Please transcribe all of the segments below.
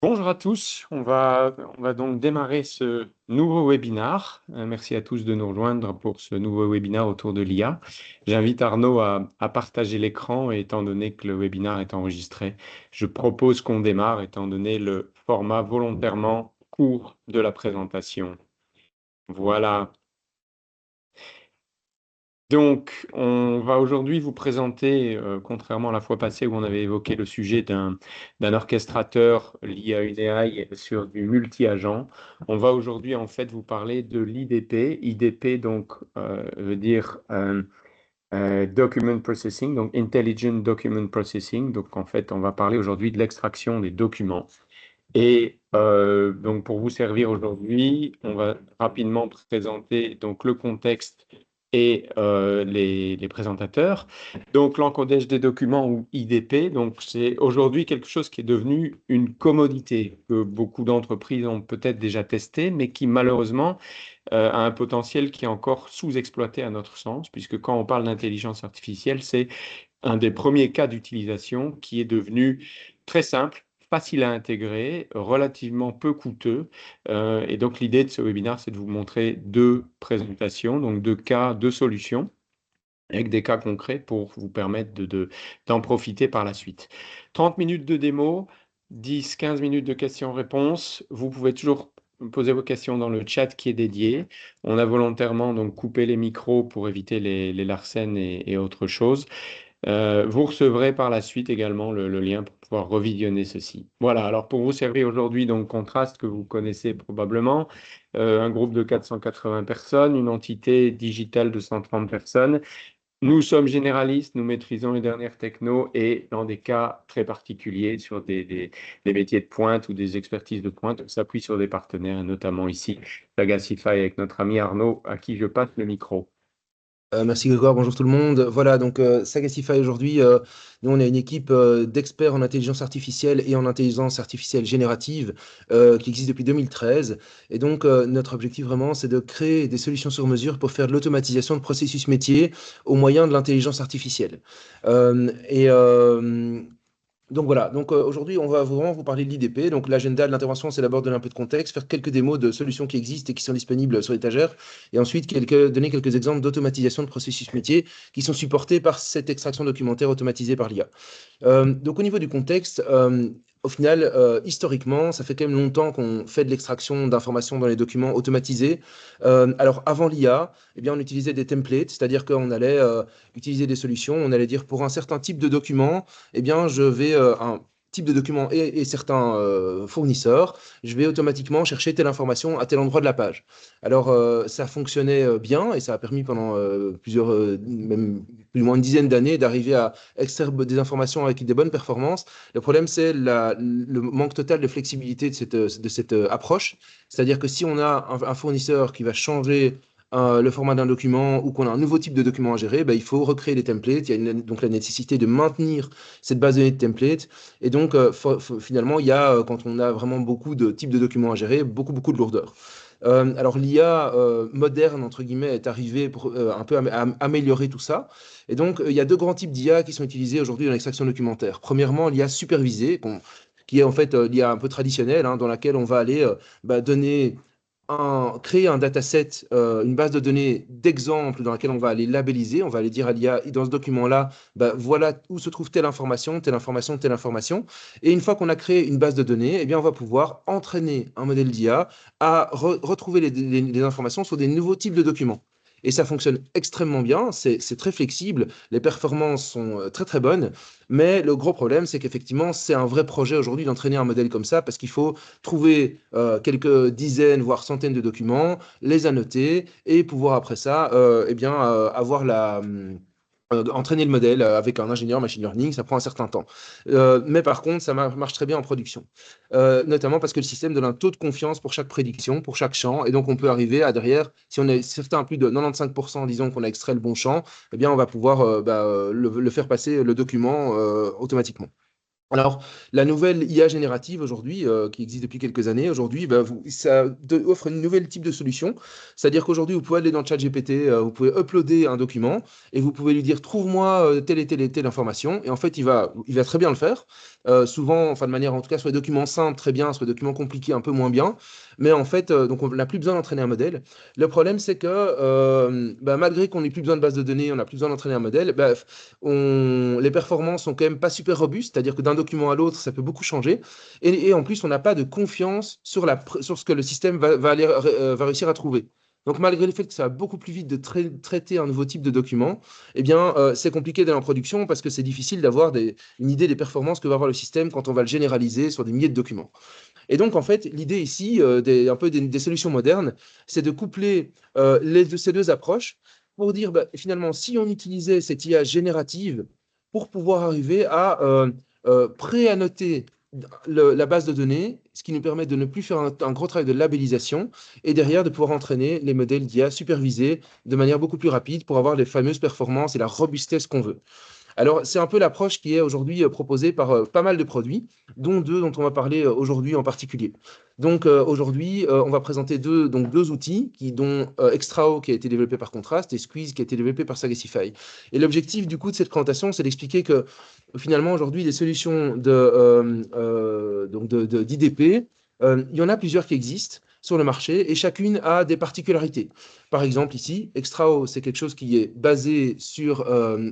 Bonjour à tous, on va donc démarrer ce nouveau webinaire. Merci à tous de nous rejoindre pour ce nouveau webinaire autour de l'IA. J'invite Arnaud à partager l'écran et étant donné que le webinaire est enregistré, je propose qu'on démarre étant donné le format volontairement court de la présentation. Voilà. Donc, on va aujourd'hui vous présenter, contrairement à la fois passée où on avait évoqué le sujet d'un orchestrateur lié à une AI sur du multi-agent, on va aujourd'hui en fait vous parler de l'IDP. IDP donc veut dire Document Processing, donc Intelligent Document Processing. Donc en fait, on va parler aujourd'hui de l'extraction des documents. Et donc pour vous servir aujourd'hui, on va rapidement présenter donc le contexte et les présentateurs. Donc l'encodage des documents ou IDP, donc c'est aujourd'hui quelque chose qui est devenu une commodité que beaucoup d'entreprises ont peut-être déjà testé, mais qui malheureusement a un potentiel qui est encore sous-exploité à notre sens, puisque quand on parle d'intelligence artificielle, c'est un des premiers cas d'utilisation qui est devenu très simple, facile à intégrer, relativement peu coûteux. Et donc l'idée de ce webinaire, c'est de vous montrer deux présentations, donc deux cas, deux solutions, avec des cas concrets pour vous permettre d'en profiter par la suite. 30 minutes de démo, 10-15 minutes de questions-réponses. Vous pouvez toujours poser vos questions dans le chat qui est dédié. On a volontairement donc coupé les micros pour éviter les larcènes et autres choses. Vous recevrez par la suite également le lien pour pouvoir revisionner ceci. Voilà, alors pour vous servir aujourd'hui, donc Contrast, que vous connaissez probablement, un groupe de 480 personnes, une entité digitale de 130 personnes. Nous sommes généralistes, nous maîtrisons les dernières technos et dans des cas très particuliers sur des métiers de pointe ou des expertises de pointe, on s'appuie sur des partenaires, notamment ici, Sagacify avec notre ami Arnaud, à qui je passe le micro. Merci Grégoire, bonjour tout le monde. Voilà, donc Sagacify aujourd'hui, nous on est une équipe d'experts en intelligence artificielle et en intelligence artificielle générative qui existe depuis 2013. Et donc notre objectif vraiment, c'est de créer des solutions sur mesure pour faire de l'automatisation de processus métiers au moyen de l'intelligence artificielle. Euh, et, euh, donc voilà, donc aujourd'hui on va vraiment vous parler de l'IDP. Donc l'agenda de l'intervention, c'est d'abord donner un peu de contexte, faire quelques démos de solutions qui existent et qui sont disponibles sur l'étagère, et ensuite donner quelques exemples d'automatisation de processus métiers qui sont supportés par cette extraction documentaire automatisée par l'IA. Donc au niveau du contexte, au final, historiquement, ça fait quand même longtemps qu'on fait de l'extraction d'informations dans les documents automatisés. Alors avant l'IA, eh bien, on utilisait des templates, c'est-à-dire qu'on allait utiliser des solutions, on allait dire pour un certain type de document, eh bien, je vais un type de document et certains fournisseurs, je vais automatiquement chercher telle information à tel endroit de la page. Alors, ça fonctionnait bien et ça a permis pendant même plus ou moins une dizaine d'années d'arriver à extraire des informations avec des bonnes performances. Le problème, c'est le manque total de flexibilité de cette approche. C'est-à-dire que si on a un fournisseur qui va changer le format d'un document ou qu'on a un nouveau type de document à gérer, ben, il faut recréer des templates. Il y a donc la nécessité de maintenir cette base de données de templates. Et donc, finalement, il y a, quand on a vraiment beaucoup de types de documents à gérer, beaucoup de lourdeur. Alors l'IA moderne, entre guillemets, est arrivée pour un peu améliorer tout ça. Et donc, il y a deux grands types d'IA qui sont utilisés aujourd'hui dans l'extraction documentaire. Premièrement, l'IA supervisée, qui est en fait l'IA un peu traditionnelle, hein, dans laquelle on va aller donner créer un dataset, une base de données d'exemples dans laquelle on va aller labelliser, on va aller dire à l'IA, dans ce document-là, bah, voilà où se trouve telle information, telle information, telle information. Et une fois qu'on a créé une base de données, eh bien, on va pouvoir entraîner un modèle d'IA à retrouver les informations sur des nouveaux types de documents. Et ça fonctionne extrêmement bien, c'est très flexible, les performances sont très bonnes, mais le gros problème, c'est qu'effectivement, c'est un vrai projet aujourd'hui d'entraîner un modèle comme ça, parce qu'il faut trouver quelques dizaines, voire centaines de documents, les annoter, et pouvoir après ça, eh bien, avoir entraîner le modèle avec un ingénieur machine learning, ça prend un certain temps. Mais par contre, ça marche très bien en production. Notamment parce que le système donne un taux de confiance pour chaque prédiction, pour chaque champ, et donc on peut arriver à derrière, si on est certain à plus de 95%, disons qu'on a extrait le bon champ, eh bien on va pouvoir le faire passer le document automatiquement. Alors, la nouvelle IA générative aujourd'hui, qui existe depuis quelques années, aujourd'hui, bah, ça offre une nouvelle type de solution. C'est-à-dire qu'aujourd'hui, vous pouvez aller dans ChatGPT, vous pouvez uploader un document et vous pouvez lui dire trouve-moi telle et telle information. Et en fait, il va très bien le faire. Souvent, enfin de manière, en tout cas, sur les documents simples, très bien, sur les documents compliqués, un peu moins bien. Mais en fait, donc on n'a plus besoin d'entraîner un modèle. Le problème, c'est que bah, malgré qu'on n'ait plus besoin de base de données, on n'a plus besoin d'entraîner un modèle, bah, les performances sont quand même pas super robustes, c'est-à-dire que d'un document à l'autre, ça peut beaucoup changer. Et en plus, on n'a pas de confiance sur ce que le système va réussir à trouver. Donc, malgré le fait que ça va beaucoup plus vite de traiter un nouveau type de document, eh bien, c'est compliqué d'aller en production parce que c'est difficile d'avoir une idée des performances que va avoir le système quand on va le généraliser sur des milliers de documents. Et donc, en fait, l'idée ici, un peu des solutions modernes, c'est de coupler ces deux approches pour dire, bah, finalement, si on utilisait cette IA générative pour pouvoir arriver à pré-annoter la base de données, ce qui nous permet de ne plus faire un gros travail de labellisation et derrière de pouvoir entraîner les modèles d'IA supervisés de manière beaucoup plus rapide pour avoir les fameuses performances et la robustesse qu'on veut. Alors, c'est un peu l'approche qui est aujourd'hui proposée par pas mal de produits, dont deux dont on va parler aujourd'hui en particulier. Donc, aujourd'hui, on va présenter deux outils, dont Extrao qui a été développé par Contrast et Squeeze qui a été développé par Sagacify. Et l'objectif du coup de cette présentation, c'est d'expliquer que finalement, aujourd'hui, les solutions d'IDP, il y en a plusieurs qui existent sur le marché et chacune a des particularités. Par exemple, ici, Extrao, c'est quelque chose qui est basé sur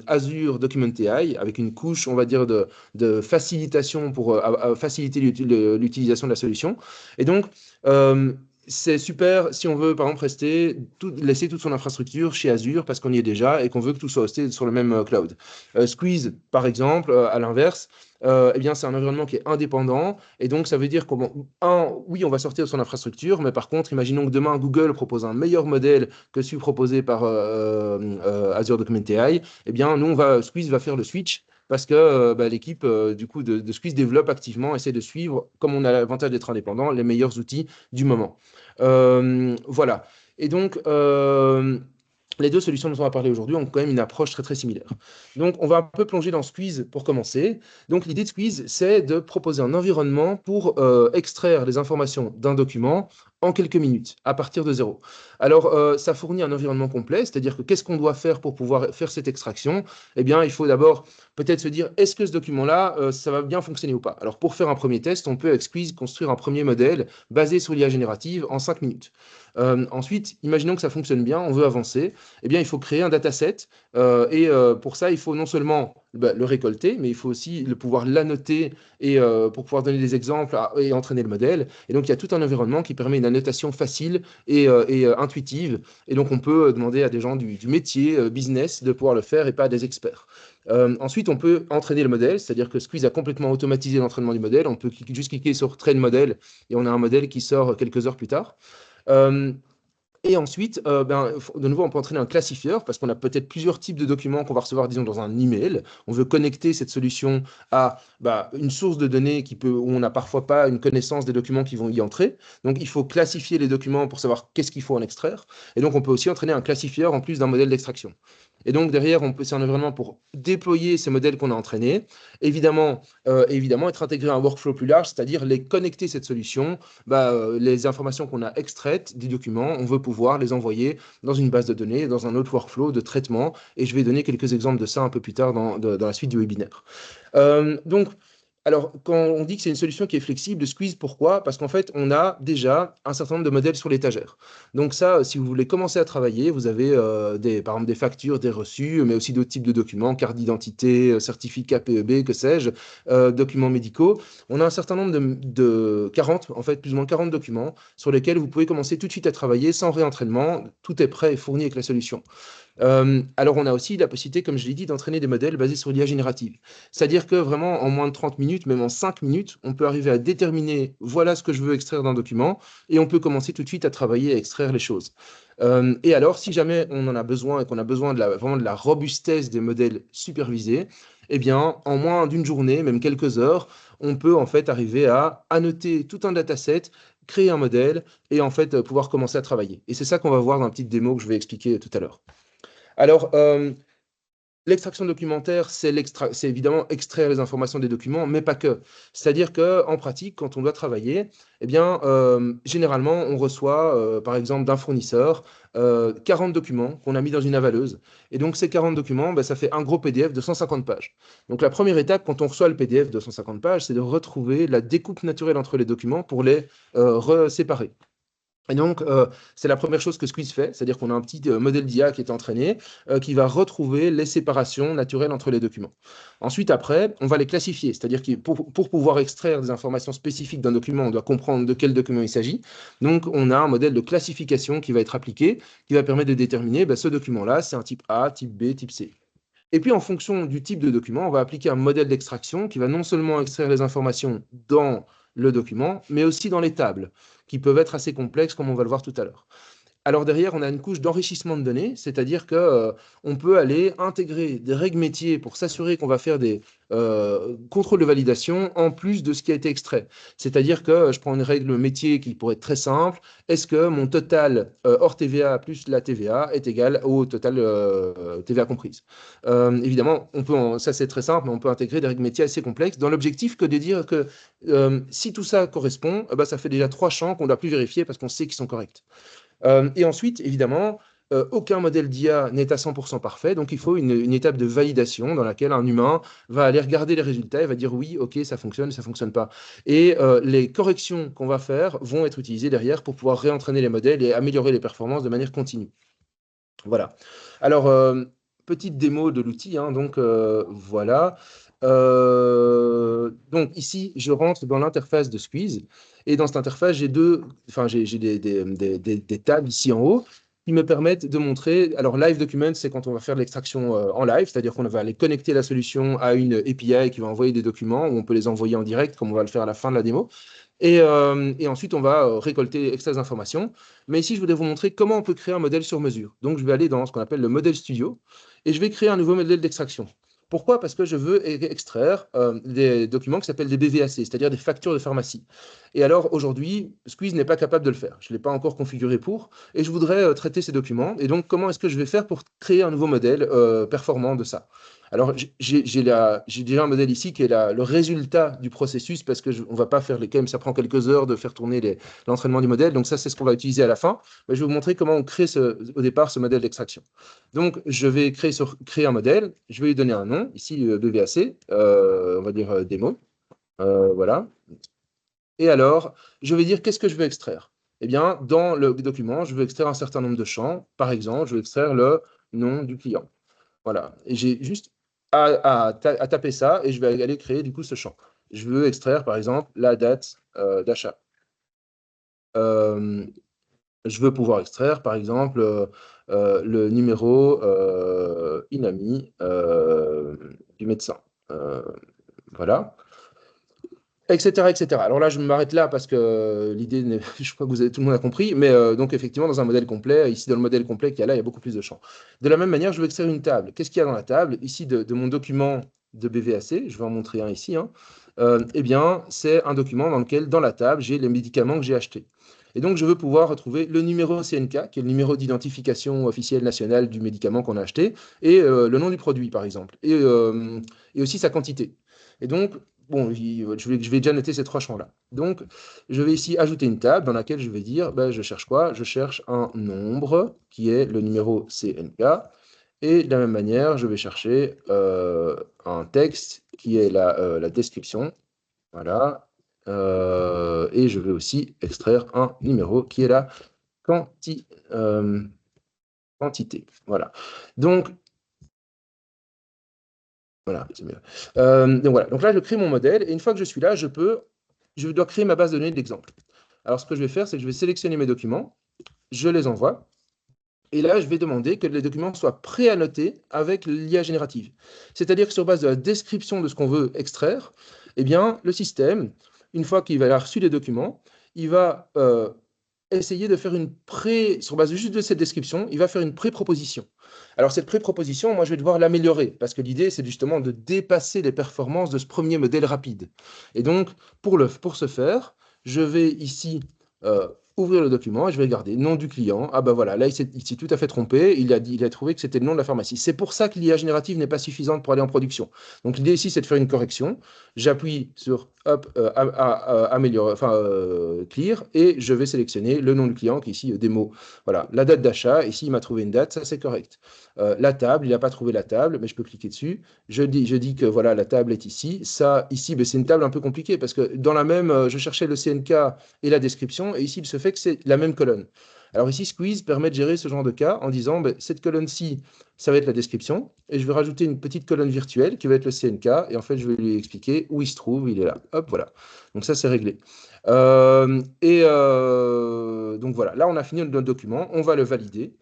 Azure Document AI, avec une couche, on va dire, de facilitation pour faciliter l'utilisation de la solution. Et donc, euh, c'est super si on veut, par exemple, laisser toute son infrastructure chez Azure parce qu'on y est déjà et qu'on veut que tout soit hosté sur le même cloud. Squeeze, par exemple, à l'inverse, eh bien, c'est un environnement qui est indépendant. Et donc, ça veut dire oui, on va sortir de son infrastructure, mais par contre, imaginons que demain, Google propose un meilleur modèle que celui proposé par Azure Document AI. Eh bien, Squeeze va faire le switch parce que bah, l'équipe du coup de Squeeze développe activement, essaie de suivre, comme on a l'avantage d'être indépendant, les meilleurs outils du moment. Voilà. Et donc, les deux solutions dont on va parler aujourd'hui ont quand même une approche très très similaire. Donc, on va un peu plonger dans Squeeze pour commencer. Donc, l'idée de Squeeze, c'est de proposer un environnement pour extraire les informations d'un document en quelques minutes, à partir de zéro. Alors, ça fournit un environnement complet, c'est-à-dire que qu'est-ce qu'on doit faire pour pouvoir faire cette extraction? Eh bien, il faut d'abord peut-être se dire, est-ce que ce document-là, ça va bien fonctionner ou pas? Alors, pour faire un premier test, on peut avec Squeeze construire un premier modèle basé sur l'IA générative en 5 minutes. Ensuite, imaginons que ça fonctionne bien, on veut avancer. Eh bien, il faut créer un dataset. Pour ça, il faut non seulement le récolter, mais il faut aussi pouvoir l'annoter pour pouvoir donner des exemples et entraîner le modèle. Et donc, il y a tout un environnement qui permet une annotation facile et intuitive. Et donc, on peut demander à des gens du métier, business, de pouvoir le faire et pas à des experts. Ensuite, on peut entraîner le modèle, c'est-à-dire que Squeeze a complètement automatisé l'entraînement du modèle. On peut juste cliquer sur Train modèle et on a un modèle qui sort quelques heures plus tard. Euh, et ensuite, de nouveau, on peut entraîner un classifieur parce qu'on a peut-être plusieurs types de documents qu'on va recevoir, disons, dans un email. On veut connecter cette solution à une source de données où on n'a parfois pas une connaissance des documents qui vont y entrer. Donc, il faut classifier les documents pour savoir qu'est-ce qu'il faut en extraire. Et donc, on peut aussi entraîner un classifieur en plus d'un modèle d'extraction. Et donc, derrière, c'est un environnement pour déployer ces modèles qu'on a entraînés. Évidemment, être intégré à un workflow plus large, c'est-à-dire les connecter cette solution les informations qu'on a extraites des documents, on veut pouvoir les envoyer dans une base de données, dans un autre workflow de traitement. Et je vais donner quelques exemples de ça un peu plus tard dans la suite du webinaire. Donc, alors, quand on dit que c'est une solution qui est flexible, Squeeze, pourquoi? Parce qu'en fait, on a déjà un certain nombre de modèles sur l'étagère. Donc ça, si vous voulez commencer à travailler, vous avez par exemple des factures, des reçus, mais aussi d'autres types de documents, carte d'identité, certificat PEB, que sais-je, documents médicaux. On a un certain nombre de 40, en fait, plus ou moins 40 documents sur lesquels vous pouvez commencer tout de suite à travailler sans réentraînement. Tout est prêt et fourni avec la solution. Alors, on a aussi la possibilité, comme je l'ai dit, d'entraîner des modèles basés sur l'IA générative. C'est-à-dire que vraiment, en moins de 30 minutes, même en 5 minutes, on peut arriver à déterminer, voilà ce que je veux extraire d'un document, et on peut commencer tout de suite à travailler à extraire les choses. Et alors, si jamais on en a besoin et qu'on a besoin vraiment de la robustesse des modèles supervisés, eh bien, en moins d'une journée, même quelques heures, on peut en fait arriver à annoter tout un dataset, créer un modèle et en fait pouvoir commencer à travailler. Et c'est ça qu'on va voir dans la petite démo que je vais expliquer tout à l'heure. Alors, L'extraction documentaire, c'est évidemment extraire les informations des documents, mais pas que. C'est-à-dire qu'en pratique, quand on doit travailler, eh bien, généralement, on reçoit, par exemple, d'un fournisseur, 40 documents qu'on a mis dans une avaleuse. Et donc, ces 40 documents, ben, ça fait un gros PDF de 150 pages. Donc, la première étape, quand on reçoit le PDF de 150 pages, c'est de retrouver la découpe naturelle entre les documents pour les séparer. Et donc, c'est la première chose que Squeeze fait, c'est-à-dire qu'on a un petit modèle d'IA qui est entraîné, qui va retrouver les séparations naturelles entre les documents. Ensuite, après, on va les classifier, c'est-à-dire que pour pouvoir extraire des informations spécifiques d'un document, on doit comprendre de quel document il s'agit. Donc, on a un modèle de classification qui va être appliqué, qui va permettre de déterminer, ben, ce document-là, c'est un type A, type B, type C. Et puis, en fonction du type de document, on va appliquer un modèle d'extraction qui va non seulement extraire les informations dans le document, mais aussi dans les tables, qui peuvent être assez complexes, comme on va le voir tout à l'heure. Alors derrière, on a une couche d'enrichissement de données, c'est-à-dire que on peut aller intégrer des règles métiers pour s'assurer qu'on va faire des contrôles de validation en plus de ce qui a été extrait. C'est-à-dire que je prends une règle métier qui pourrait être très simple. Est-ce que mon total hors TVA plus la TVA est égal au total TVA comprise? Évidemment, ça c'est très simple, mais on peut intégrer des règles métiers assez complexes dans l'objectif que de dire que si tout ça correspond, bah, ça fait déjà 3 champs qu'on ne doit plus vérifier parce qu'on sait qu'ils sont corrects. Et ensuite, évidemment, aucun modèle d'IA n'est à 100% parfait, donc il faut une étape de validation dans laquelle un humain va aller regarder les résultats et va dire oui, ok, ça fonctionne pas. Et les corrections qu'on va faire vont être utilisées derrière pour pouvoir réentraîner les modèles et améliorer les performances de manière continue. Voilà. Alors, petite démo de l'outil, hein, donc voilà. Donc ici, je rentre dans l'interface de Squeeze. Et dans cette interface, j'ai des tables ici en haut qui me permettent de montrer. Alors, Live Document, c'est quand on va faire de l'extraction en live, c'est-à-dire qu'on va aller connecter la solution à une API qui va envoyer des documents, ou on peut les envoyer en direct, comme on va le faire à la fin de la démo. Et ensuite, on va récolter extraire des informations. Mais ici, je voudrais vous montrer comment on peut créer un modèle sur mesure. Donc, je vais aller dans ce qu'on appelle le modèle studio et je vais créer un nouveau modèle d'extraction. Pourquoi? Parce que je veux extraire des documents qui s'appellent des BVAC, c'est-à-dire des factures de pharmacie. Et alors, aujourd'hui, Squeeze n'est pas capable de le faire. Je ne l'ai pas encore configuré pour, et je voudrais traiter ces documents. Et donc, comment est-ce que je vais faire pour créer un nouveau modèle performant de ça? Alors, j'ai déjà un modèle ici qui est le résultat du processus, parce que on ne va pas faire quand même, ça prend quelques heures de faire tourner l'entraînement du modèle. Donc, ça, c'est ce qu'on va utiliser à la fin. Mais je vais vous montrer comment on crée au départ ce modèle d'extraction. Donc, je vais créer un modèle, je vais lui donner un nom, ici BVAC, on va dire démo, voilà. Et alors, je vais dire qu'est-ce que je veux extraire. Eh bien, dans le document, je veux extraire un certain nombre de champs. Par exemple, je veux extraire le nom du client. Voilà. Et j'ai juste à taper ça et je vais aller créer du coup ce champ. Je veux extraire, par exemple, la date d'achat. Je veux pouvoir extraire, par exemple, le numéro INAMI du médecin. Voilà. Etc., etc. Alors là, je m'arrête là parce que l'idée, je crois que tout le monde a compris, mais donc effectivement, dans un modèle complet, ici dans le modèle complet qu'il y a là, il y a beaucoup plus de champs. De la même manière, je veux extraire une table. Qu'est-ce qu'il y a dans la table? Ici, de mon document de BVAC, je vais en montrer un ici, hein. Eh bien, c'est un document dans lequel, dans la table, j'ai les médicaments que j'ai achetés. Et donc, je veux pouvoir retrouver le numéro CNK, qui est le numéro d'identification officielle nationale du médicament qu'on a acheté, et le nom du produit, par exemple, et aussi sa quantité. Et donc, bon, je vais déjà noter ces 3 champs-là. Donc, je vais ici ajouter une table dans laquelle je vais dire, ben, je cherche quoi? Je cherche un nombre qui est le numéro CNK. Et de la même manière, je vais chercher un texte qui est la description. Voilà. Et je vais aussi extraire un numéro qui est la quantité. Voilà. Donc, voilà, c'est mieux. Donc voilà, donc là je crée mon modèle et une fois que je suis là, je dois créer ma base de données d'exemple. Alors ce que je vais faire, c'est que je vais sélectionner mes documents, je les envoie, et là je vais demander que les documents soient préannotés avec l'IA générative. C'est-à-dire que sur base de la description de ce qu'on veut extraire, eh bien le système, une fois qu'il va avoir reçu les documents, il va essayer de faire sur base juste de cette description, il va faire une pré-proposition. Alors cette pré-proposition, moi je vais devoir l'améliorer, parce que l'idée c'est justement de dépasser les performances de ce premier modèle rapide. Et donc, pour ce faire, je vais ici ouvrir le document et je vais regarder nom du client. Ah ben voilà, là il s'est tout à fait trompé, il a trouvé que c'était le nom de la pharmacie. C'est pour ça que l'IA générative n'est pas suffisante pour aller en production. Donc l'idée ici c'est de faire une correction. J'appuie sur hop, améliorer, enfin clear et je vais sélectionner le nom du client qui est ici démo. Voilà, la date d'achat, ici il m'a trouvé une date, ça c'est correct. La table, il n'a pas trouvé la table, mais je peux cliquer dessus. Je dis que voilà, la table est ici. Ça, ici, ben, c'est une table un peu compliquée parce que dans la même, je cherchais le CNK et la description, et ici, il se fait que c'est la même colonne. Alors ici, Squeeze permet de gérer ce genre de cas en disant, ben, cette colonne-ci, ça va être la description, et je vais rajouter une petite colonne virtuelle qui va être le CNK, et en fait, je vais lui expliquer où il se trouve, il est là. Hop, voilà. Donc ça, c'est réglé. Donc voilà, là, on a fini notre document, on va le valider.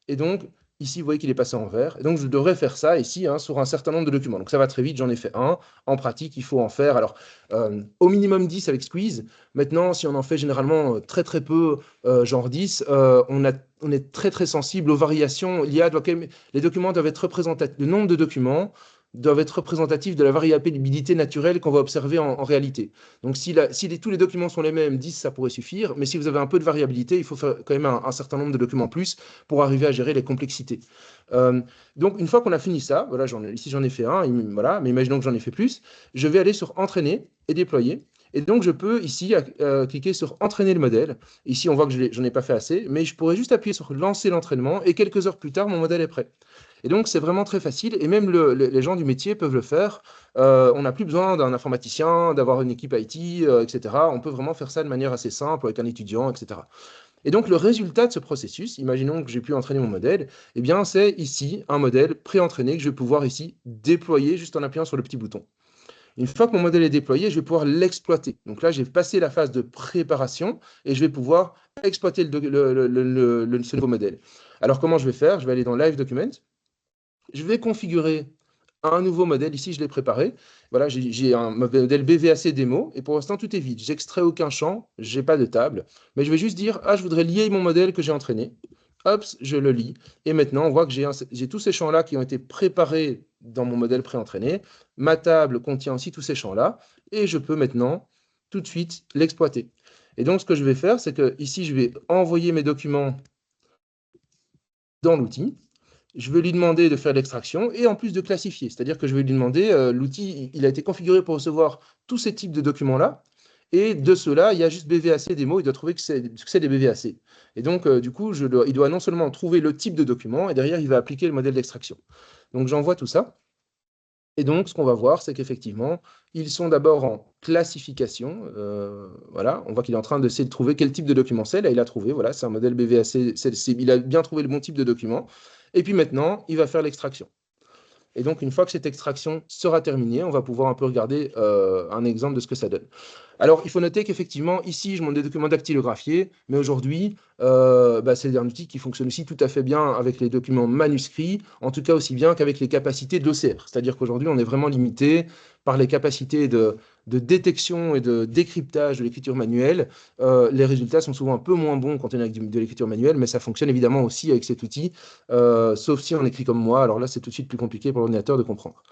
Et donc, ici, vous voyez qu'il est passé en vert. Et donc, je devrais faire ça ici sur un certain nombre de documents. Donc, ça va très vite, j'en ai fait un. En pratique, il faut en faire, alors, au minimum 10 avec Squeeze. Maintenant, si on en fait généralement très, très peu, genre 10, on est très, très sensible aux variations. Les documents doivent être représentatifs. Le nombre de documents doivent être représentatifs de la variabilité naturelle qu'on va observer en réalité. Donc, si tous les documents sont les mêmes, 10, ça pourrait suffire. Mais si vous avez un peu de variabilité, il faut faire quand même un certain nombre de documents plus pour arriver à gérer les complexités. Donc, une fois qu'on a fini ça, voilà, ici j'en ai fait un, voilà, mais imaginons que j'en ai fait plus, je vais aller sur Entraîner et Déployer. Et donc, je peux ici cliquer sur Entraîner le modèle. Ici, on voit que j'en ai pas fait assez, mais je pourrais juste appuyer sur Lancer l'entraînement et quelques heures plus tard, mon modèle est prêt. Et donc, c'est vraiment très facile et même les gens du métier peuvent le faire. On n'a plus besoin d'un informaticien, d'avoir une équipe IT, etc. On peut vraiment faire ça de manière assez simple avec un étudiant, etc. Et donc, le résultat de ce processus, imaginons que j'ai pu entraîner mon modèle, eh bien, c'est ici un modèle pré-entraîné que je vais pouvoir ici déployer juste en appuyant sur le petit bouton. Une fois que mon modèle est déployé, je vais pouvoir l'exploiter. Donc là, j'ai passé la phase de préparation et je vais pouvoir exploiter ce nouveau modèle. Alors, comment je vais faire? Je vais aller dans Live Document. Je vais configurer un nouveau modèle. Ici, je l'ai préparé. Voilà, j'ai un modèle BVAC démo et pour l'instant, tout est vide. J'extrais aucun champ, je n'ai pas de table, mais je vais juste dire, ah, je voudrais lier mon modèle que j'ai entraîné. Hop, je le lis. Et maintenant, on voit que j'ai tous ces champs-là qui ont été préparés dans mon modèle pré-entraîné. Ma table contient aussi tous ces champs-là et je peux maintenant tout de suite l'exploiter. Et donc, ce que je vais faire, c'est que ici, je vais envoyer mes documents dans l'outil. Je vais lui demander de faire l'extraction et en plus de classifier. C'est-à-dire que je vais lui demander, l'outil, il a été configuré pour recevoir tous ces types de documents-là. Et de ceux-là, il y a juste BVAC démo, il doit trouver que c'est des BVAC. Et donc, du coup, il doit non seulement trouver le type de document, et derrière, il va appliquer le modèle d'extraction. Donc, j'envoie tout ça. Et donc, ce qu'on va voir, c'est qu'effectivement, ils sont d'abord en classification. Voilà, on voit qu'il est en train d'essayer de trouver quel type de document c'est. Là, il a trouvé, voilà, c'est un modèle BVAC, il a bien trouvé le bon type de document. Et puis maintenant, il va faire l'extraction. Et donc, une fois que cette extraction sera terminée, on va pouvoir un peu regarder un exemple de ce que ça donne. Alors, il faut noter qu'effectivement, ici, je montre des documents dactylographiés, mais aujourd'hui, c'est un outil qui fonctionne aussi tout à fait bien avec les documents manuscrits, en tout cas aussi bien qu'avec les capacités de l'OCR. C'est-à-dire qu'aujourd'hui, on est vraiment limité par les capacités de détection et de décryptage de l'écriture manuelle. Les résultats sont souvent un peu moins bons quand on est avec de l'écriture manuelle, mais ça fonctionne évidemment aussi avec cet outil, sauf si on écrit comme moi. Alors là, c'est tout de suite plus compliqué pour l'ordinateur de comprendre.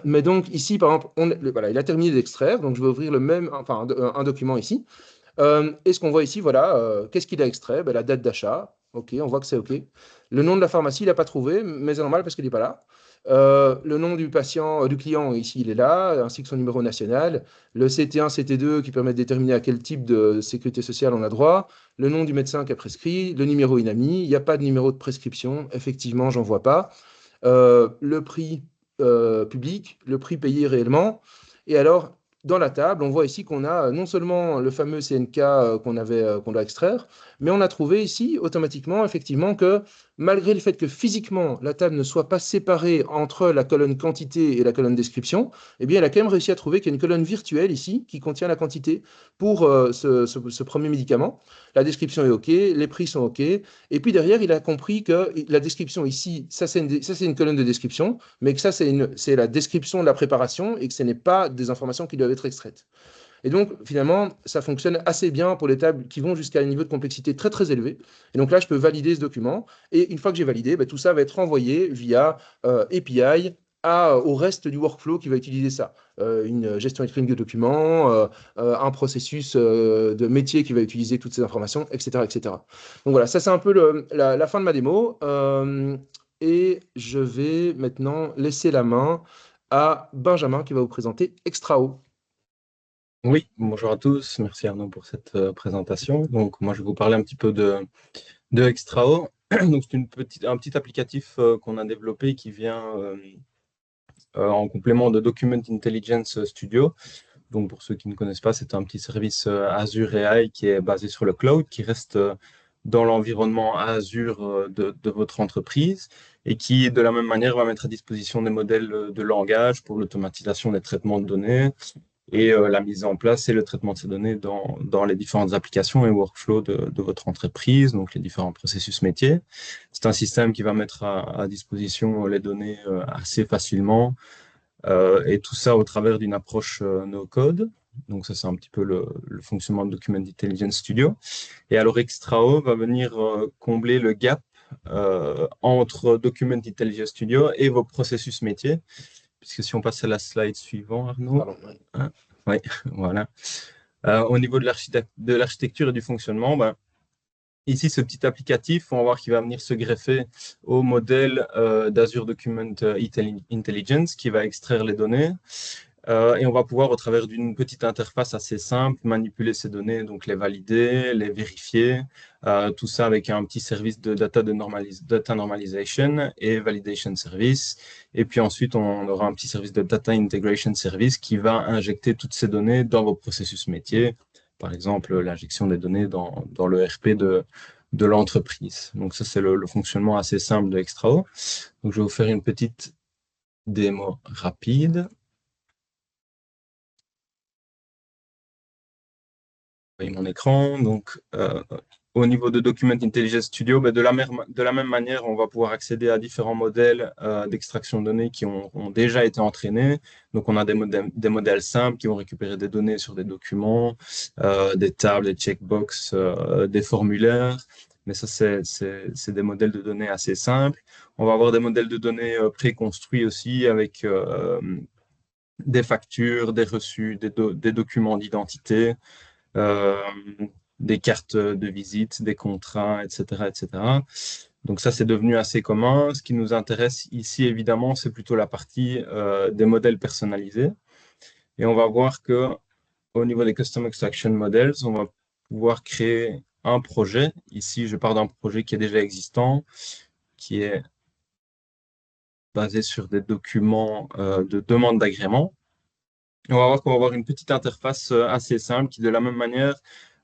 Mais donc ici, par exemple, voilà, il a terminé d'extraire, donc je vais ouvrir un document ici. Et ce qu'on voit ici, voilà, qu'est-ce qu'il a extrait? Ben, la date d'achat, ok, on voit que c'est ok. Le nom de la pharmacie, il n'a pas trouvé, mais c'est normal parce qu'il n'est pas là. Le nom du patient, du client, ici, il est là, ainsi que son numéro national. Le CT1, CT2 qui permet de déterminer à quel type de sécurité sociale on a droit. Le nom du médecin qui a prescrit. Le numéro INAMI. Il n'y a pas de numéro de prescription. Effectivement, j'en vois pas. Le prix public, le prix payé réellement. Et alors, dans la table, on voit ici qu'on a non seulement le fameux CNK qu'on doit extraire, mais on a trouvé ici automatiquement, effectivement, que malgré le fait que physiquement la table ne soit pas séparée entre la colonne quantité et la colonne description, eh bien, elle a quand même réussi à trouver qu'il y a une colonne virtuelle ici qui contient la quantité pour ce premier médicament. La description est OK, les prix sont OK. Et puis derrière, il a compris que la description ici, ça c'est une colonne de description, mais que ça c'est la description de la préparation et que ce n'est pas des informations qui doivent être extraites. Et donc, finalement, ça fonctionne assez bien pour les tables qui vont jusqu'à un niveau de complexité très, très élevé. Et donc là, je peux valider ce document. Et une fois que j'ai validé, tout ça va être renvoyé via API au reste du workflow qui va utiliser ça. Une gestion électronique de documents, un processus de métier qui va utiliser toutes ces informations, etc. etc. Donc voilà, ça c'est un peu la fin de ma démo. Et je vais maintenant laisser la main à Benjamin qui va vous présenter Extrao. Oui, bonjour à tous. Merci Arnaud pour cette présentation. Donc, moi, je vais vous parler un petit peu de Extrao. Donc, c'est un petit applicatif qu'on a développé qui vient en complément de Document Intelligence Studio. Donc, pour ceux qui ne connaissent pas, c'est un petit service Azure AI qui est basé sur le cloud, qui reste dans l'environnement Azure de votre entreprise et qui, de la même manière, va mettre à disposition des modèles de langage pour l'automatisation des traitements de données et la mise en place et le traitement de ces données dans les différentes applications et workflows de votre entreprise, donc les différents processus métiers. C'est un système qui va mettre à disposition les données assez facilement et tout ça au travers d'une approche no-code. Donc ça, c'est un petit peu le fonctionnement de Document Intelligence Studio. Et alors Extrao va venir combler le gap entre Document Intelligence Studio et vos processus métiers. Puisque si on passe à la slide suivante, Arnaud. Pardon, ouais. Hein, oui, voilà. Au niveau de l'architecture et du fonctionnement, ben, ici, ce petit applicatif, on va voir qu'il va venir se greffer au modèle d'Azure Document Intelligence qui va extraire les données. Et on va pouvoir, au travers d'une petite interface assez simple, manipuler ces données, donc les valider, les vérifier, tout ça avec un petit service de data normalization et validation service. Et puis ensuite, on aura un petit service de data integration service qui va injecter toutes ces données dans vos processus métiers, par exemple l'injection des données dans le RP de l'entreprise. Donc ça, c'est le fonctionnement assez simple de Extrao. Donc je vais vous faire une petite démo rapide. Mon écran. Donc, au niveau de Document Intelligence Studio, ben, de la même manière, on va pouvoir accéder à différents modèles d'extraction de données qui ont déjà été entraînés. Donc, on a des modèles simples qui vont récupérer des données sur des documents, des tables, des checkbox, des formulaires. Mais ça, c'est des modèles de données assez simples. On va avoir des modèles de données préconstruits aussi avec des factures, des reçus, des documents d'identité. Euh, des cartes de visite, des contrats, etc., etc. Donc ça, c'est devenu assez commun. Ce qui nous intéresse ici, évidemment, c'est plutôt la partie des modèles personnalisés. Et on va voir que au niveau des Custom Extraction Models, on va pouvoir créer un projet. Ici, je pars d'un projet qui est déjà existant, qui est basé sur des documents de demande d'agrément. On va voir qu'on va avoir une petite interface assez simple qui, de la même manière,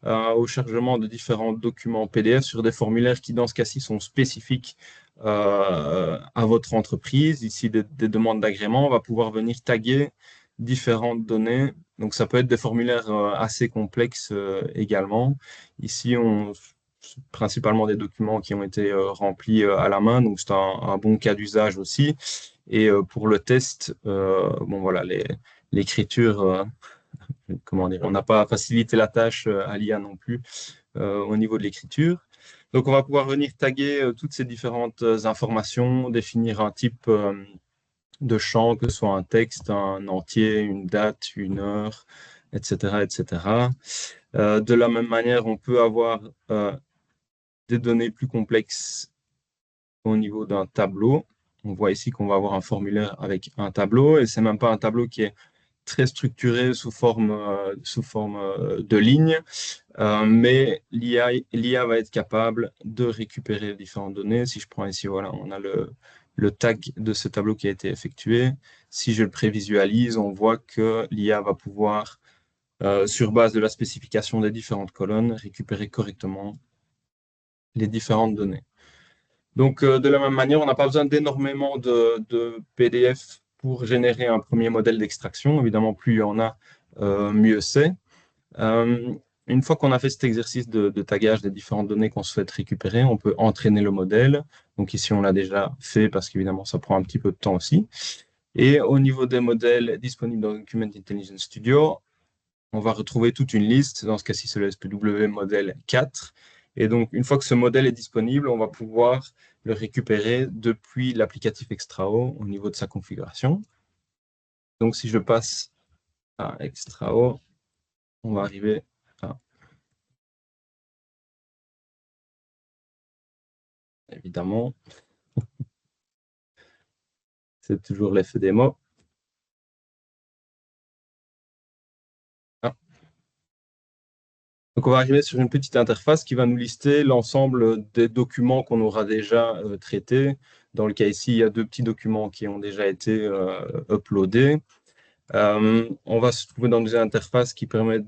au chargement de différents documents PDF sur des formulaires qui, dans ce cas-ci, sont spécifiques à votre entreprise. Ici, des demandes d'agrément, on va pouvoir venir taguer différentes données. Donc, ça peut être des formulaires assez complexes également. Ici, principalement des documents qui ont été remplis à la main, donc c'est un bon cas d'usage aussi. Et pour le test, bon voilà, l'écriture, comment dire, on n'a pas facilité la tâche à l'IA non plus au niveau de l'écriture. Donc, on va pouvoir venir taguer toutes ces différentes informations, définir un type de champ, que ce soit un texte, un entier, une date, une heure, etc., etc. De la même manière, on peut avoir des données plus complexes au niveau d'un tableau. On voit ici qu'on va avoir un formulaire avec un tableau, et c'est même pas un tableau qui est très structuré sous forme de lignes, mais l'IA va être capable de récupérer différentes données. Si je prends ici, voilà, on a le tag de ce tableau qui a été effectué. Si je le prévisualise, on voit que l'IA va pouvoir, sur base de la spécification des différentes colonnes, récupérer correctement les différentes données. Donc, de la même manière, on n'a pas besoin d'énormément de PDF pour générer un premier modèle d'extraction. Évidemment, plus il y en a, mieux c'est. Une fois qu'on a fait cet exercice de tagage des différentes données qu'on souhaite récupérer, on peut entraîner le modèle. Donc ici, on l'a déjà fait parce qu'évidemment, ça prend un petit peu de temps aussi. Et au niveau des modèles disponibles dans Document Intelligence Studio, on va retrouver toute une liste. Dans ce cas-ci, c'est le SPW modèle 4. Et donc, une fois que ce modèle est disponible, on va pouvoir le récupérer depuis l'applicatif Extrao au niveau de sa configuration. Donc, si je passe à Extrao, on va arriver à... Évidemment, c'est toujours l'effet démo. Ah. Donc, on va arriver sur une petite interface qui va nous lister l'ensemble des documents qu'on aura déjà traités. Dans le cas ici, il y a 2 petits documents qui ont déjà été uploadés. On va se trouver dans une interface qui permet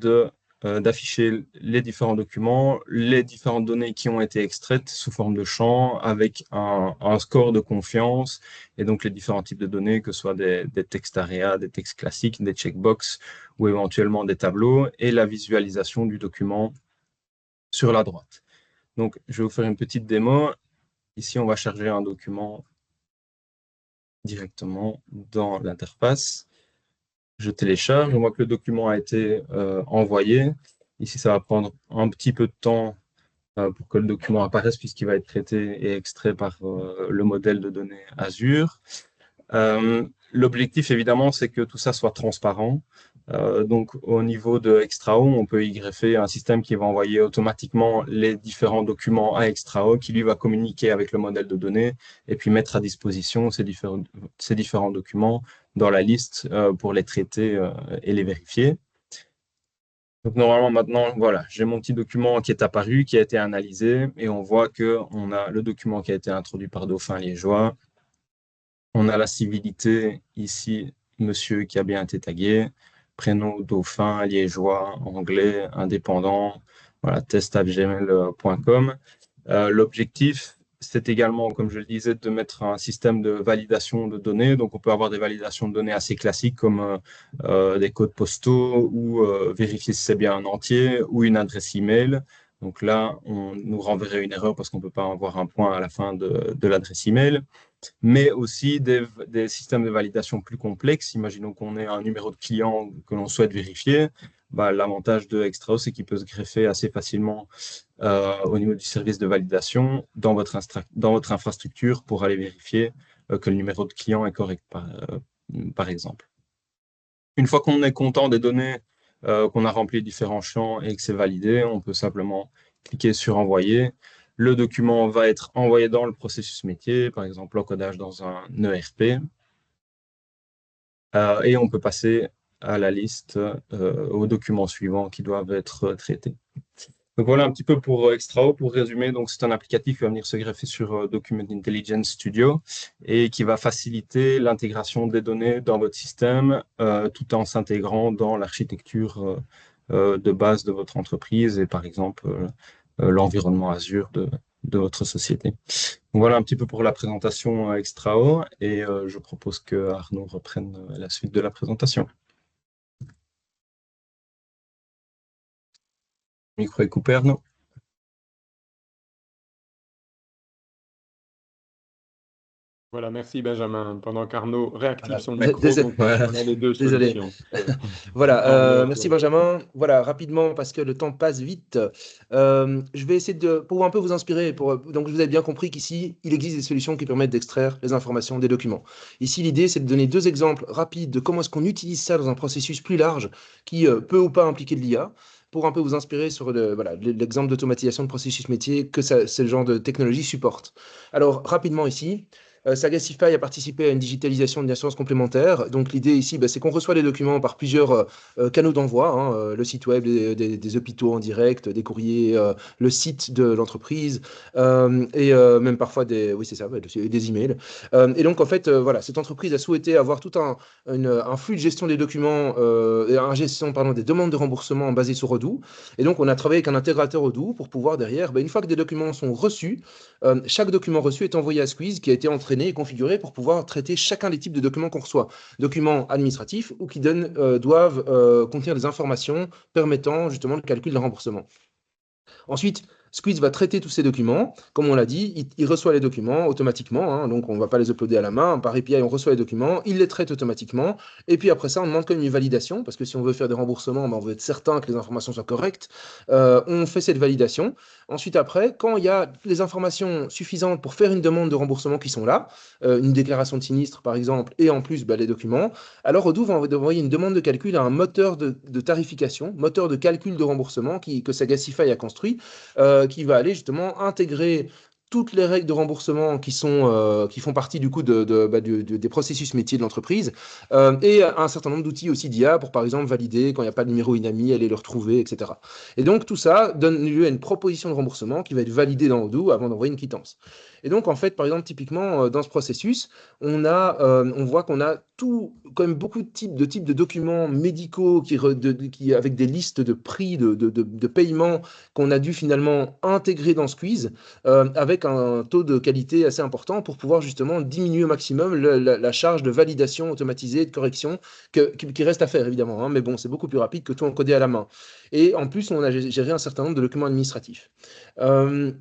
d'afficher les différents documents, les différentes données qui ont été extraites sous forme de champs avec un score de confiance et donc les différents types de données, que ce soit des textes AREA, des textes classiques, des checkbox ou éventuellement des tableaux et la visualisation du document sur la droite. Donc, je vais vous faire une petite démo. Ici, on va charger un document directement dans l'interface. Je télécharge, je vois que le document a été envoyé. Ici, ça va prendre un petit peu de temps pour que le document apparaisse puisqu'il va être traité et extrait par le modèle de données Azure. L'objectif, évidemment, c'est que tout ça soit transparent. Donc, au niveau de Extrao, on peut y greffer un système qui va envoyer automatiquement les différents documents à Extrao, qui lui va communiquer avec le modèle de données et puis mettre à disposition ces différents documents dans la liste pour les traiter et les vérifier. Donc, normalement, maintenant, voilà, j'ai mon petit document qui est apparu, qui a été analysé, et on voit qu'on a le document qui a été introduit par Dauphin Liégeois. On a la civilité ici, monsieur qui a bien été tagué, prénom Dauphin, liégeois, anglais, indépendant, voilà, test@gmail.com. L'objectif, c'est également, comme je le disais, de mettre un système de validation de données. Donc, on peut avoir des validations de données assez classiques comme des codes postaux ou vérifier si c'est bien un entier ou une adresse email. Donc là, on nous renverrait une erreur parce qu'on ne peut pas avoir un point à la fin de l'adresse email, mais aussi des systèmes de validation plus complexes. Imaginons qu'on ait un numéro de client que l'on souhaite vérifier. Bah, l'avantage de Extrao, c'est qu'il peut se greffer assez facilement au niveau du service de validation dans votre infrastructure pour aller vérifier que le numéro de client est correct, par exemple. Une fois qu'on est content des données, qu'on a rempli différents champs et que c'est validé, on peut simplement cliquer sur Envoyer. Le document va être envoyé dans le processus métier, par exemple l'encodage dans un ERP. Et on peut passer à la liste aux documents suivants qui doivent être traités. Donc voilà un petit peu pour Extrao. Pour résumer, donc c'est un applicatif qui va venir se greffer sur Document Intelligence Studio et qui va faciliter l'intégration des données dans votre système tout en s'intégrant dans l'architecture de base de votre entreprise et par exemple l'environnement Azure de votre société. Donc voilà un petit peu pour la présentation Extrao et je propose que Arnaud reprenne la suite de la présentation. Le micro est coupé, Arnaud. Voilà, merci Benjamin. Pendant qu'Arnaud réactive Voilà. son micro, Désolé. donc on a les deux Désolé. solutions. Voilà, Arnaud, merci toi. Benjamin. Voilà, rapidement, parce que le temps passe vite. Je vais essayer pour un peu vous inspirer. Donc, vous avez bien compris qu'ici, il existe des solutions qui permettent d'extraire les informations des documents. Ici, l'idée, c'est de donner 2 exemples rapides de comment est-ce qu'on utilise ça dans un processus plus large qui peut ou pas impliquer de l'IA, pour un peu vous inspirer sur l'exemple d'automatisation de processus métier que ce genre de technologie supporte. Alors, rapidement ici, Sagacify a participé à une digitalisation d'une assurance complémentaire. Donc l'idée ici, c'est qu'on reçoit les documents par plusieurs canaux d'envoi, hein, le site web des hôpitaux en direct, des courriers, le site de l'entreprise, et même parfois oui, c'est ça, des emails. Et donc en fait, voilà, cette entreprise a souhaité avoir tout un flux de gestion des documents, et un gestion pardon, des demandes de remboursement basé sur Odoo. Et donc on a travaillé avec un intégrateur Odoo pour pouvoir derrière, une fois que des documents sont reçus, chaque document reçu est envoyé à Squeeze qui a été entraîné et configuré pour pouvoir traiter chacun des types de documents qu'on reçoit. Documents administratifs ou qui doivent contenir des informations permettant justement le calcul d'un remboursement. Ensuite, Squeeze va traiter tous ces documents. Comme on l'a dit, il reçoit les documents automatiquement, hein, donc on ne va pas les uploader à la main. Par API, on reçoit les documents, il les traite automatiquement. Et puis après ça, on demande quand même une validation, parce que si on veut faire des remboursements, ben, on veut être certain que les informations soient correctes. On fait cette validation. Ensuite, après, quand il y a les informations suffisantes pour faire une demande de remboursement qui sont là, une déclaration de sinistre par exemple, et en plus les documents, alors Odoo va envoyer une demande de calcul à un moteur de tarification, moteur de calcul de remboursement que Sagacify a construit, qui va aller justement intégrer toutes les règles de remboursement qui font partie du coup des processus métiers de l'entreprise, et un certain nombre d'outils aussi d'IA pour par exemple valider quand il n'y a pas de numéro INAMI, aller le retrouver, etc. Et donc tout ça donne lieu à une proposition de remboursement qui va être validée dans Odoo avant d'envoyer une quittance. Et donc en fait, par exemple, typiquement dans ce processus, on voit qu'on a quand même beaucoup de documents médicaux avec des listes de prix de paiement qu'on a dû finalement intégrer dans Squeeze, avec un taux de qualité assez important pour pouvoir justement diminuer au maximum la charge de validation automatisée, de correction qui reste à faire évidemment, hein, mais bon, c'est beaucoup plus rapide que tout encoder à la main. Et en plus, on a géré un certain nombre de documents administratifs. Euh,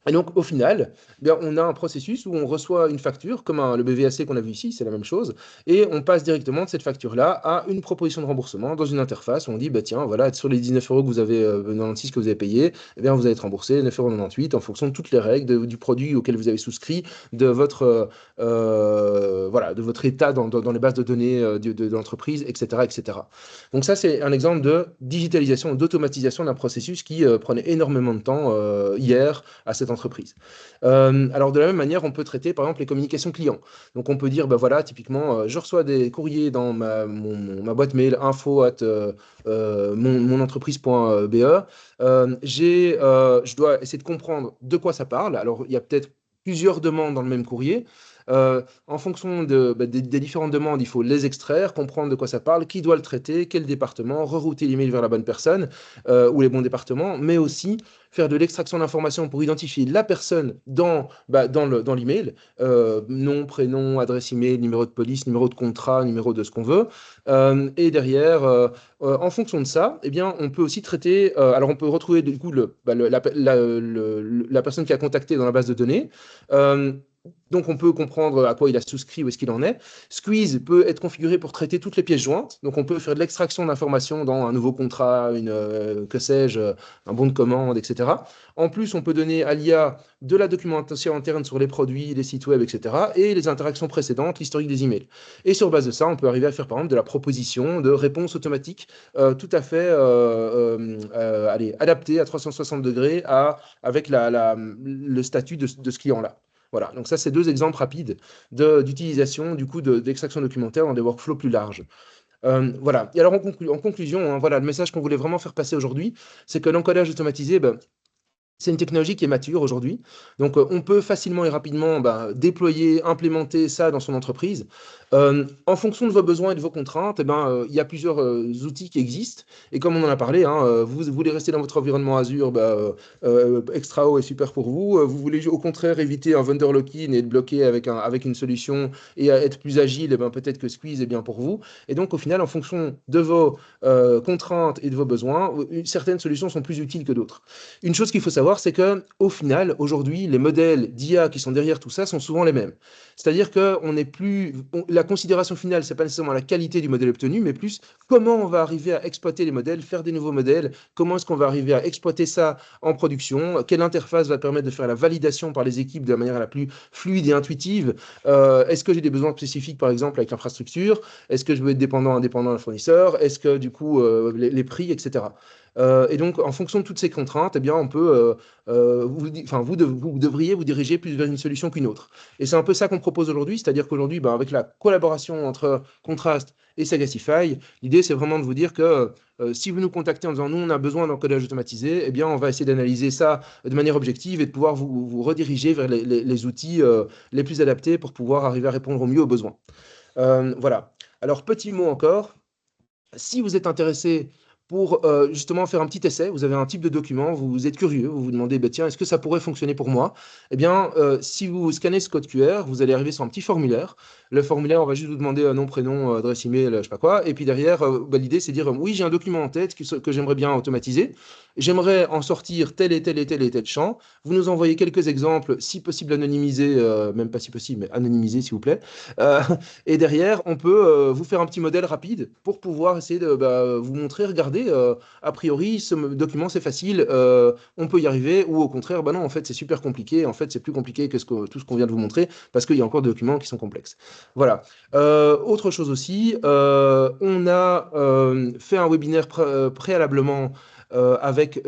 et donc, au final, bien, on a un processus où on reçoit une facture, comme le BVAC qu'on a vu ici, c'est la même chose, et on passe directement de cette facture-là à une proposition de remboursement dans une interface où on dit, bah, tiens, voilà, sur les 19 euros que vous avez, 96 que vous avez payé, eh bien, vous allez être remboursé 9,98 € en fonction de toutes les règles du produit auquel vous avez souscrit, de votre état dans les bases de données de l'entreprise, etc., etc. Donc ça, c'est un exemple de digitalisation, d'automatisation d'un processus qui prenait énormément de temps hier à cette entreprise. Alors de la même manière, on peut traiter par exemple les communications clients. Donc on peut dire, ben voilà, typiquement, je reçois des courriers dans ma boîte mail info@monentreprise.be. Je dois essayer de comprendre de quoi ça parle. Alors il y a peut-être plusieurs demandes dans le même courrier. En fonction des différentes demandes, il faut les extraire, comprendre de quoi ça parle, qui doit le traiter, quel département, rerouter l'email vers la bonne personne ou les bons départements, mais aussi faire de l'extraction d'informations pour identifier la personne dans l'email, nom, prénom, adresse email, numéro de police, numéro de contrat, numéro de ce qu'on veut. Et derrière, en fonction de ça, eh bien, on peut aussi traiter, alors on peut retrouver du coup la personne qui a contacté dans la base de données. Donc, on peut comprendre à quoi il a souscrit, où est-ce qu'il en est. Squeeze peut être configuré pour traiter toutes les pièces jointes. Donc, on peut faire de l'extraction d'informations dans un nouveau contrat, que sais-je, un bon de commande, etc. En plus, on peut donner à l'IA de la documentation interne sur les produits, les sites web, etc. et les interactions précédentes, l'historique des emails. Et sur base de ça, on peut arriver à faire, par exemple, de la proposition de réponse automatique tout à fait adaptée à 360 degrés avec le statut de ce client-là. Voilà, donc ça, c'est deux exemples rapides d'utilisation du coup d'extraction documentaire dans des workflows plus larges. Voilà, et alors en conclusion, hein, voilà, le message qu'on voulait vraiment faire passer aujourd'hui, c'est que l'encodage automatisé, c'est une technologie qui est mature aujourd'hui. Donc, on peut facilement et rapidement déployer, implémenter ça dans son entreprise. En fonction de vos besoins et de vos contraintes, il y a plusieurs outils qui existent. Et comme on en a parlé, hein, vous voulez rester dans votre environnement Azure, Extrao est super pour vous. Vous voulez au contraire éviter un vendor lock-in et être bloqué avec une solution et être plus agile, peut-être que Squeeze est bien pour vous. Et donc, au final, en fonction de vos contraintes et de vos besoins, certaines solutions sont plus utiles que d'autres. Une chose qu'il faut savoir, c'est que au final, aujourd'hui, les modèles d'IA qui sont derrière tout ça sont souvent les mêmes. C'est-à-dire que la considération finale, c'est pas nécessairement la qualité du modèle obtenu, mais plus comment on va arriver à exploiter les modèles, faire des nouveaux modèles, comment est-ce qu'on va arriver à exploiter ça en production, quelle interface va permettre de faire la validation par les équipes de la manière la plus fluide et intuitive. Est-ce que j'ai des besoins spécifiques, par exemple, avec l'infrastructure? Est-ce que je veux être indépendant d'un fournisseur? Est-ce que du coup, les prix, etc. Et donc, en fonction de toutes ces contraintes, eh bien, on peut, vous devriez vous diriger plus vers une solution qu'une autre. Et c'est un peu ça qu'on propose aujourd'hui, c'est-à-dire qu'aujourd'hui, avec la collaboration entre Contrast et Sagacify, l'idée, c'est vraiment de vous dire que si vous nous contactez en disant nous, on a besoin d'un codage automatisé, eh bien, on va essayer d'analyser ça de manière objective et de pouvoir vous rediriger vers les outils les plus adaptés pour pouvoir arriver à répondre au mieux aux besoins. Voilà. Alors, petit mot encore, si vous êtes intéressé pour justement faire un petit essai. Vous avez un type de document, vous êtes curieux, vous vous demandez, bah, tiens, est-ce que ça pourrait fonctionner pour moi? Eh bien, si vous scannez ce code QR, vous allez arriver sur un petit formulaire. Le formulaire, on va juste vous demander nom, prénom, adresse email, je sais pas quoi. Et puis derrière, bah, l'idée, c'est de dire, oui, j'ai un document en tête que j'aimerais bien automatiser. J'aimerais en sortir tel et tel et tel et tel champ. Vous nous envoyez quelques exemples, si possible anonymisés, même pas si possible, mais anonymisés, s'il vous plaît. Euh, et derrière, on peut vous faire un petit modèle rapide pour pouvoir essayer de vous montrer, regardez, a priori, ce document, c'est facile, on peut y arriver, ou au contraire, bah non, en fait, c'est super compliqué, en fait, c'est plus compliqué que tout ce qu'on vient de vous montrer, parce qu'il y a encore des documents qui sont complexes. Voilà. Autre chose aussi, on a fait un webinaire préalablement avec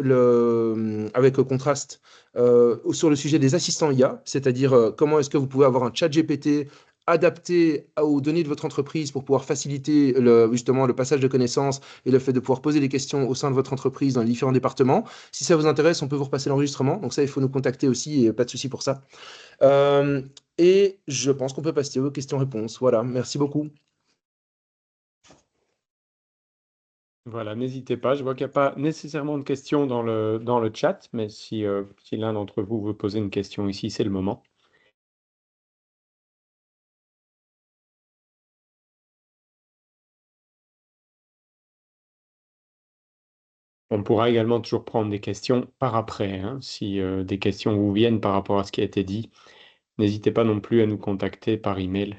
Contrast sur le sujet des assistants IA, c'est-à-dire comment est-ce que vous pouvez avoir un chat GPT adapté aux données de votre entreprise pour pouvoir faciliter justement le passage de connaissances et le fait de pouvoir poser des questions au sein de votre entreprise dans les différents départements. Si ça vous intéresse, on peut vous repasser l'enregistrement. Donc ça, il faut nous contacter aussi et pas de souci pour ça. Euh, et je pense qu'on peut passer aux questions-réponses. Voilà, merci beaucoup. Voilà, n'hésitez pas. Je vois qu'il n'y a pas nécessairement de questions dans le chat, mais si l'un d'entre vous veut poser une question ici, c'est le moment. On pourra également toujours prendre des questions par après, hein. Si des questions vous viennent par rapport à ce qui a été dit, n'hésitez pas non plus à nous contacter par email.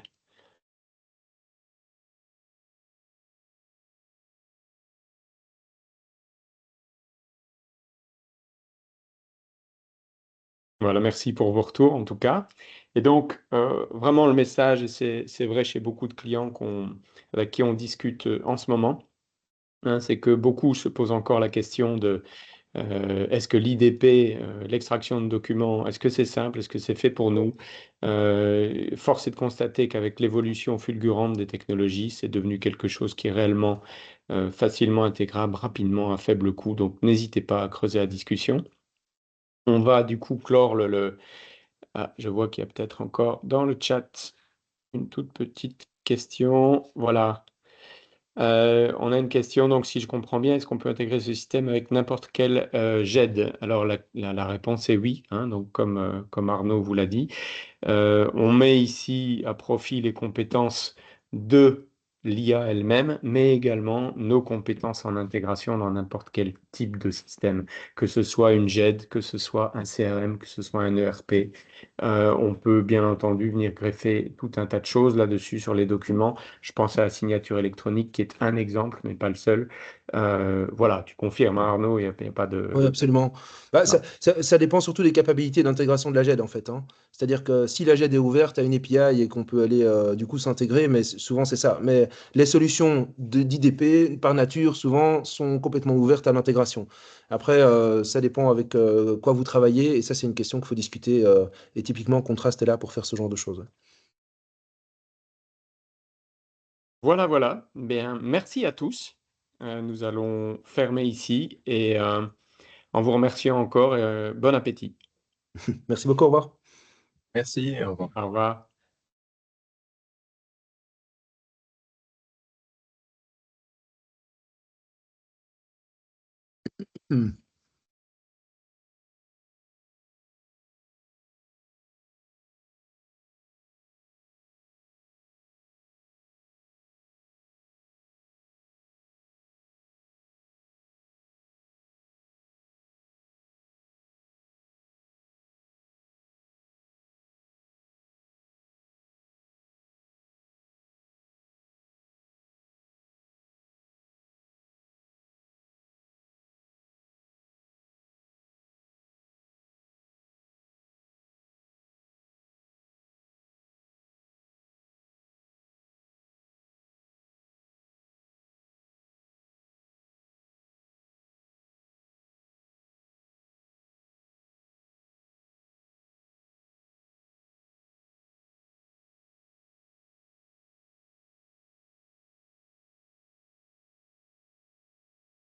Voilà, merci pour vos retours en tout cas. Et donc, vraiment le message, et c'est vrai chez beaucoup de clients avec qui on discute en ce moment, hein, c'est que beaucoup se posent encore la question de est-ce que l'IDP, l'extraction de documents, est-ce que c'est simple? Est-ce que c'est fait pour nous? Force est de constater qu'avec l'évolution fulgurante des technologies, c'est devenu quelque chose qui est réellement facilement intégrable, rapidement, à faible coût. Donc, n'hésitez pas à creuser la discussion. On va du coup clore Ah, je vois qu'il y a peut-être encore dans le chat une toute petite question. Voilà. On a une question, donc si je comprends bien, est-ce qu'on peut intégrer ce système avec n'importe quel GED? Alors la réponse est oui, hein, donc comme Arnaud vous l'a dit. On met ici à profit les compétences de l'IA elle-même, mais également nos compétences en intégration dans n'importe quel type de système, que ce soit une GED, que ce soit un CRM, que ce soit un ERP. On peut bien entendu venir greffer tout un tas de choses là-dessus sur les documents. Je pense à la signature électronique qui est un exemple, mais pas le seul. Voilà, tu confirmes, hein, Arnaud, il n'y a pas Oui, de... absolument. Bah, Non. ça dépend surtout des capacités d'intégration de la GED, en fait, hein. C'est-à-dire que si la GED est ouverte à une API et qu'on peut aller du coup s'intégrer, mais souvent c'est ça. Mais les solutions d'IDP, par nature, souvent sont complètement ouvertes à l'intégration. Après, ça dépend avec quoi vous travaillez, et ça, c'est une question qu'il faut discuter. Et typiquement, Contrast est là pour faire ce genre de choses. Voilà, voilà. Bien, merci à tous. Nous allons fermer ici et en vous remerciant encore, bon appétit. Merci beaucoup, au revoir. Merci et au revoir. Au revoir. Hmm.